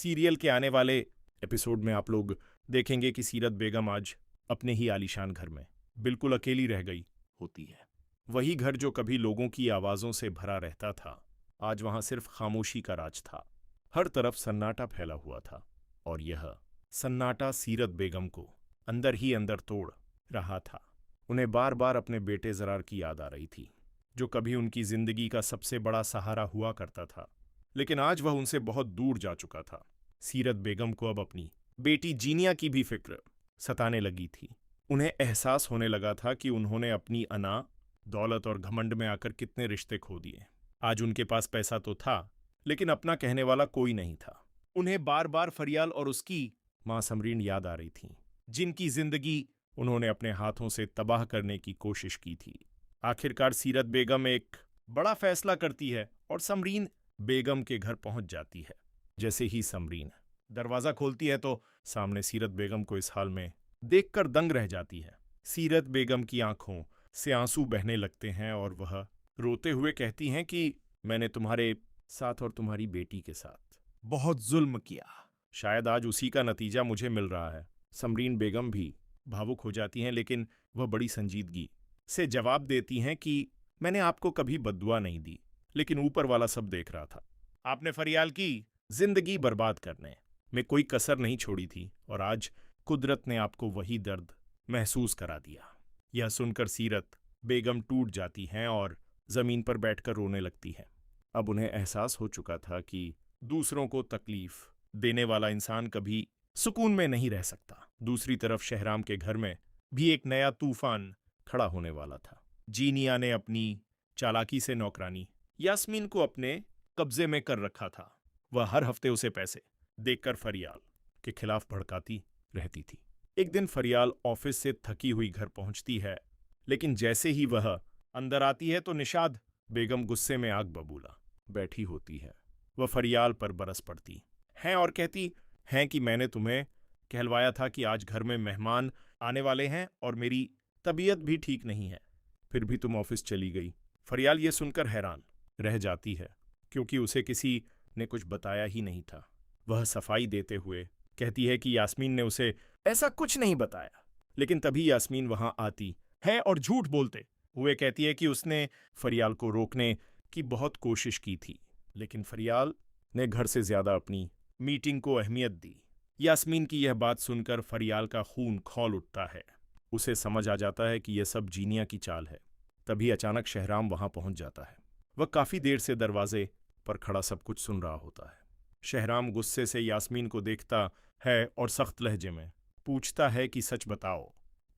Serial के आने वाले एपिसोड में आप लोग देखेंगे कि सीरत बेगम आज अपने ही आलीशान घर में बिल्कुल अकेली रह गई होती है। वही घर जो कभी लोगों की आवाज़ों से भरा रहता था, आज वहां सिर्फ खामोशी का राज था। हर तरफ सन्नाटा फैला हुआ था और यह सन्नाटा सीरत बेगम को अंदर ही अंदर तोड़ रहा था। उन्हें बार बार अपने बेटे ज़रार की याद आ रही थी, जो कभी उनकी जिंदगी का सबसे बड़ा सहारा हुआ करता था, लेकिन आज वह उनसे बहुत दूर जा चुका था। सीरत बेगम को अब अपनी बेटी जीनिया की भी फिक्र सताने लगी थी। उन्हें एहसास होने लगा था कि उन्होंने अपनी अना, दौलत और घमंड में आकर कितने रिश्ते खो दिए। आज उनके पास पैसा तो था, लेकिन अपना कहने वाला कोई नहीं था। उन्हें बार बार फरियाल और उसकी मां समरीन याद आ रही थीं, जिनकी जिंदगी उन्होंने अपने हाथों से तबाह करने की कोशिश की थी। आखिरकार सीरत बेगम एक बड़ा फैसला करती है और समरीन बेगम के घर पहुंच जाती है। जैसे ही समरीन दरवाजा खोलती है तो सामने सीरत बेगम को इस हाल में देखकर दंग रह जाती है। सीरत बेगम की आंखों से आंसू बहने लगते हैं और वह रोते हुए कहती हैं कि मैंने तुम्हारे साथ और तुम्हारी बेटी के साथ बहुत जुल्म किया। शायद आज उसी का नतीजा मुझे मिल रहा है। समरीन बेगम भी भावुक हो जाती हैं, लेकिन वह बड़ी संजीदगी से जवाब देती हैं कि मैंने आपको कभी बद्दुआ नहीं दी, लेकिन ऊपर वाला सब देख रहा था। आपने फरियाल की जिंदगी बर्बाद करने में कोई कसर नहीं छोड़ी थी और आज कुदरत ने आपको वही दर्द महसूस करा दिया। यह सुनकर सीरत बेगम टूट जाती हैं और जमीन पर बैठकर रोने लगती हैं। अब उन्हें एहसास हो चुका था कि दूसरों को तकलीफ देने वाला इंसान कभी सुकून में नहीं रह सकता। दूसरी तरफ शहराम के घर में भी एक नया तूफान खड़ा होने वाला था। जीनिया ने अपनी चालाकी से नौकरानी यास्मीन को अपने कब्जे में कर रखा था। वह हर हफ्ते उसे पैसे देकर फरियाल के खिलाफ भड़काती रहती थी। एक दिन फरियाल ऑफिस से थकी हुई घर पहुंचती है, लेकिन जैसे ही वह अंदर आती है तो निशाद बेगम गुस्से में आग बबूला बैठी होती है। वह फरियाल पर बरस पड़ती हैं और कहती हैं कि मैंने तुम्हें कहलवाया था कि आज घर में मेहमान आने वाले हैं और मेरी तबीयत भी ठीक नहीं है, फिर भी तुम ऑफिस चली गई। फरियाल ये सुनकर हैरान रह जाती है, क्योंकि उसे किसी ने कुछ बताया ही नहीं था। वह सफाई देते हुए कहती है कि यास्मीन ने उसे ऐसा कुछ नहीं बताया, लेकिन तभी यास्मीन वहां आती है और झूठ बोलते हुए कहती है कि उसने फरियाल को रोकने की बहुत कोशिश की थी, लेकिन फरियाल ने घर से ज्यादा अपनी मीटिंग को अहमियत दी। यास्मीन की यह बात सुनकर फरियाल का खून खौल उठता है। उसे समझ आ जाता है कि यह सब जीनिया की चाल है। तभी अचानक शहराम वहां पहुंच जाता है। वह काफी देर से दरवाजे पर खड़ा सब कुछ सुन रहा होता है। शहराम गुस्से से यास्मीन को देखता है और सख्त लहजे में पूछता है कि सच बताओ,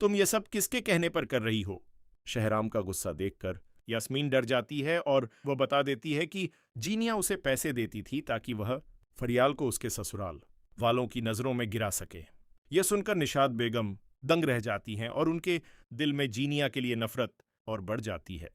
तुम ये सब किसके कहने पर कर रही हो? शहराम का गुस्सा देखकर यास्मीन डर जाती है और वह बता देती है कि जीनिया उसे पैसे देती थी ताकि वह फरियाल को उसके ससुराल वालों की नजरों में गिरा सके। यह सुनकर निशाद बेगम दंग रह जाती हैं और उनके दिल में जीनिया के लिए नफरत और बढ़ जाती है।